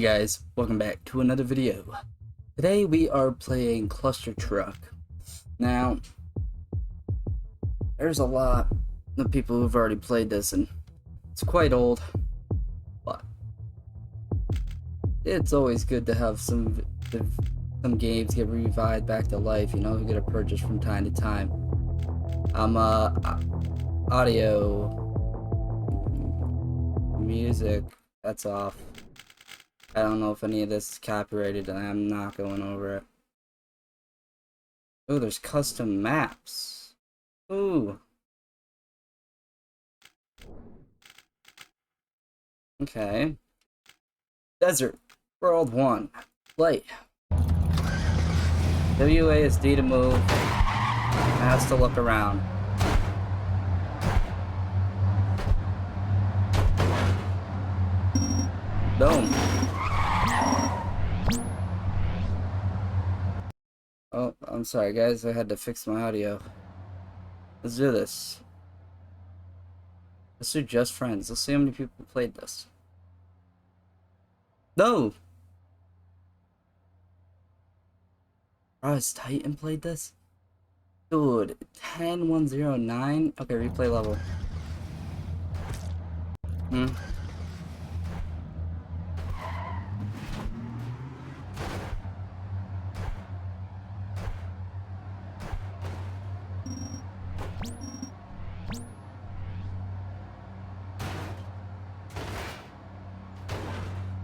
Hey guys, welcome back to another video. Today we are playing Cluster Truck. Now, there's a lot of people who've already played this and it's quite old, but it's always good to have some games get revived back to life, you know, get a purchase from time to time. Audio, music, that's off. I don't know if any of this is copyrighted and I'm not going over it. Oh, there's custom maps. Ooh. Okay. Desert. World 1. Play. WASD to move. Has to look around. Boom. Oh, I'm sorry guys, I had to fix my audio. Let's do this. Let's do Just Friends. Let's see how many people played this. No! Rise Titan played this? Dude, 10109? Okay, replay level.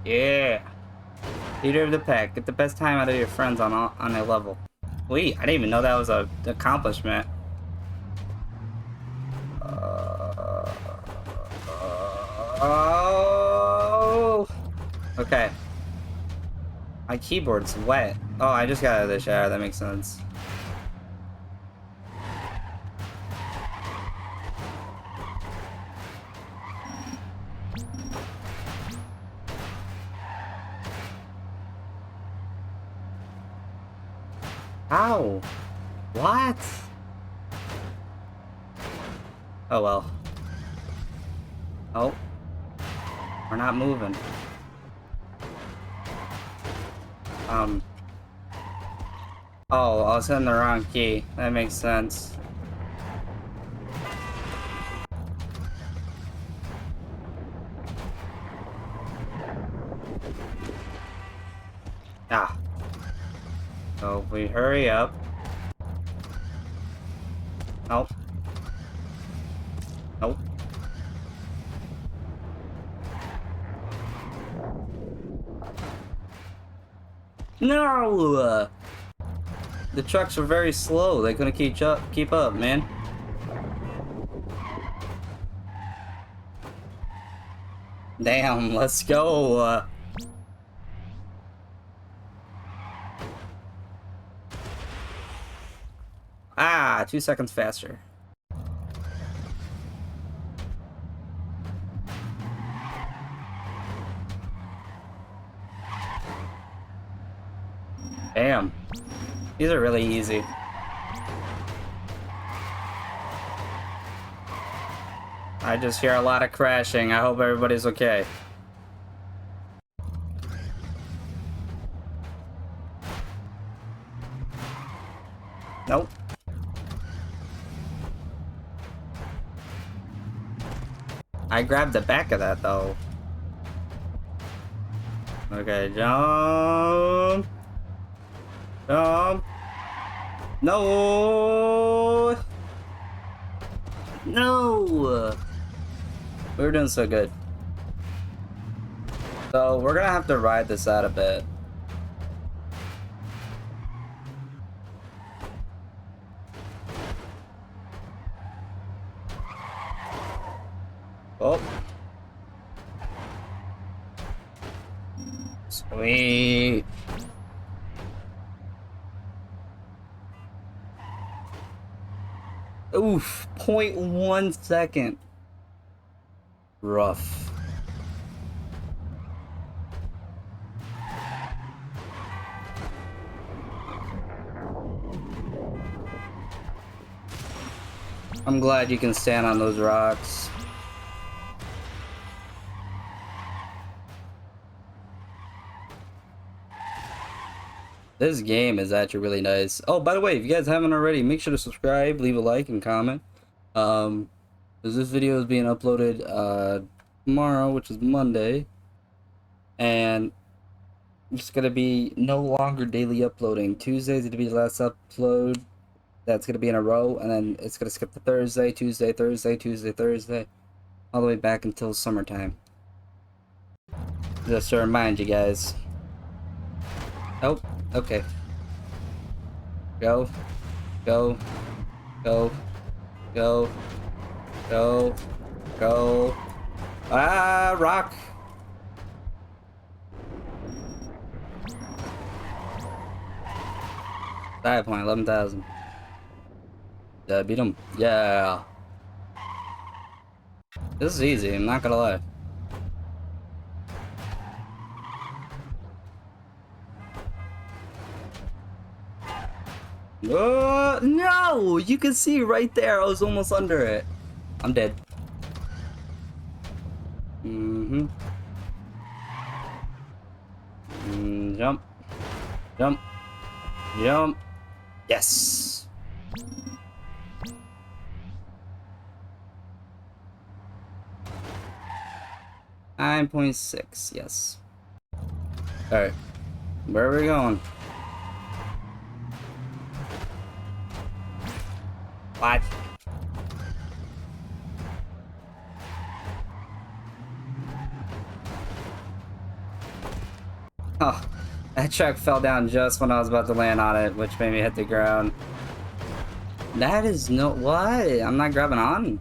Yeah. Leader of the pack. Get the best time out of your friends on a level. Wait, I didn't even know that was a accomplishment. Oh. Okay. My keyboard's wet. Oh, I just got out of the shower. That makes sense. Ow! What? Oh well. Oh. We're not moving. Oh, I was hitting the wrong key. That makes sense. Ah. So if we hurry up. Nope. Nope. No! The trucks are very slow. They couldn't keep up, man. Damn, let's go. Ah, 2 seconds faster. Damn. These are really easy. I just hear a lot of crashing. I hope everybody's okay. Nope. I grabbed the back of that though. Okay, jump. Jump. No. No. We were doing so good. So we're gonna have to ride this out a bit. Oh. Sweet. Oof, 0.1 second. Rough. I'm glad you can stand on those rocks. This game is actually really nice. Oh, by the way, if you guys haven't already, make sure to subscribe, leave a like, and comment. Um, 'Cause this video is being uploaded tomorrow, which is Monday, and it's gonna be no longer daily uploading. Tuesday's gonna be the last upload. That's gonna be in a row, and then it's gonna skip to Thursday, Tuesday, Thursday, Tuesday, Thursday, all the way back until summertime. Just to remind you guys. Oh, okay. Go, go, go, go, go, go. Ah, rock. Die point, 11,000. Beat him. Yeah. This is easy, I'm not gonna lie. No! You can see right there, I was almost under it. I'm dead. Jump. Jump. Jump. Yes! 9.6, yes. Alright. Where are we going? What? Oh, that truck fell down just when I was about to land on it, which made me hit the ground. That is no... What? I'm not grabbing on.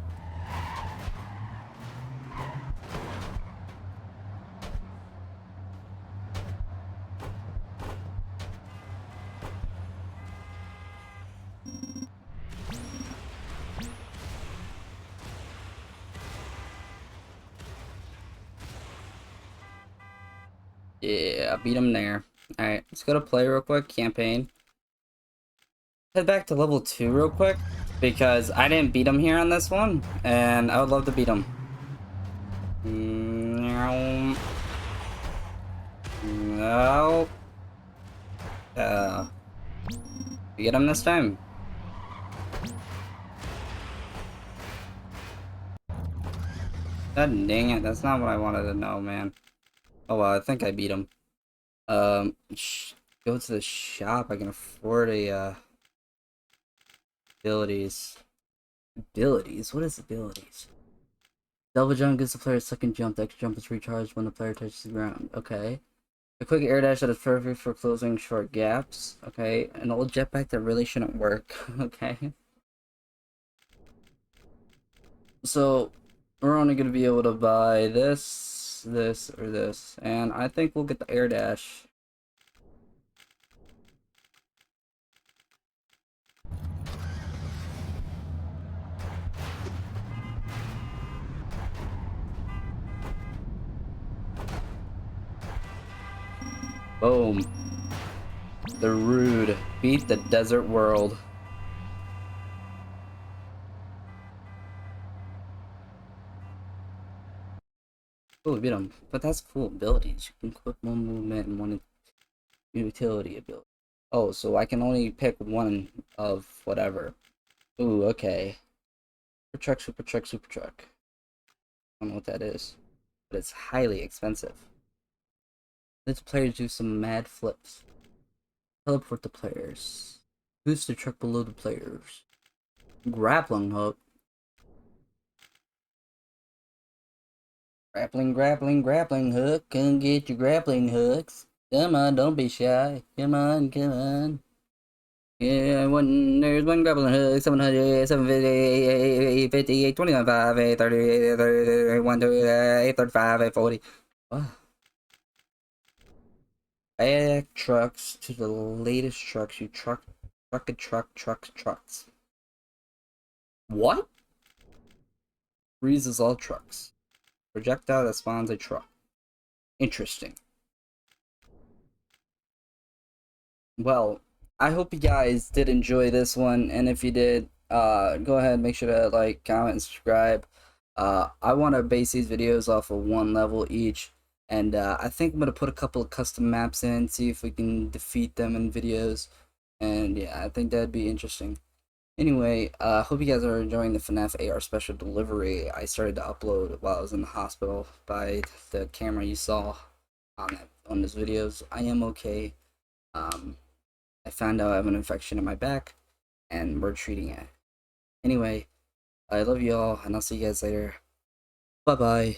Yeah, I beat him there. Alright, let's go to play real quick. Campaign. Head back to level 2 real quick, because I didn't beat him here on this one, and I would love to beat him. No. You get him this time? God dang it, that's not what I wanted to know, man. Oh well, I think I beat him. Go to the shop. I can afford a, abilities. Abilities? What is abilities? Double jump gives the player a second jump. The extra jump is recharged when the player touches the ground. Okay. A quick air dash that is perfect for closing short gaps. Okay. An old jetpack that really shouldn't work. Okay. So, we're only going to be able to buy this, this, or this. And I think we'll get the air dash. Boom. The Rude. Beat the Desert World. Oh, we beat him. But that's cool abilities. You can equip one movement and one utility ability. Oh, so I can only pick one of whatever. Ooh, okay. Super truck, super truck, super truck. I don't know what that is. But it's highly expensive. Let the players do some mad flips. Teleport the players. Boost the truck below the players. Grappling hook. Grappling, grappling, grappling hook. Come get your grappling hooks. Come on, don't be shy. Come on, come on. Yeah, there's one grappling hook, 700, 750, 50, 25, 30, 31, 35, 40. Oh. Add trucks to the latest trucks. You trucks. What? Freezes all trucks. Projectile that spawns a truck. Interesting. Well, I hope you guys did enjoy this one, and if you did, go ahead and make sure to like, comment, and subscribe. I want to base these videos off of one level each, And I think I'm gonna put a couple of custom maps in, see if we can defeat them in videos. And yeah, I think that'd be interesting. Anyway, hope you guys are enjoying the FNAF AR special delivery. I started to upload while I was in the hospital by the camera you saw on this videos. I am okay. I found out I have an infection in my back, and we're treating it. Anyway, I love you all, and I'll see you guys later. Bye bye.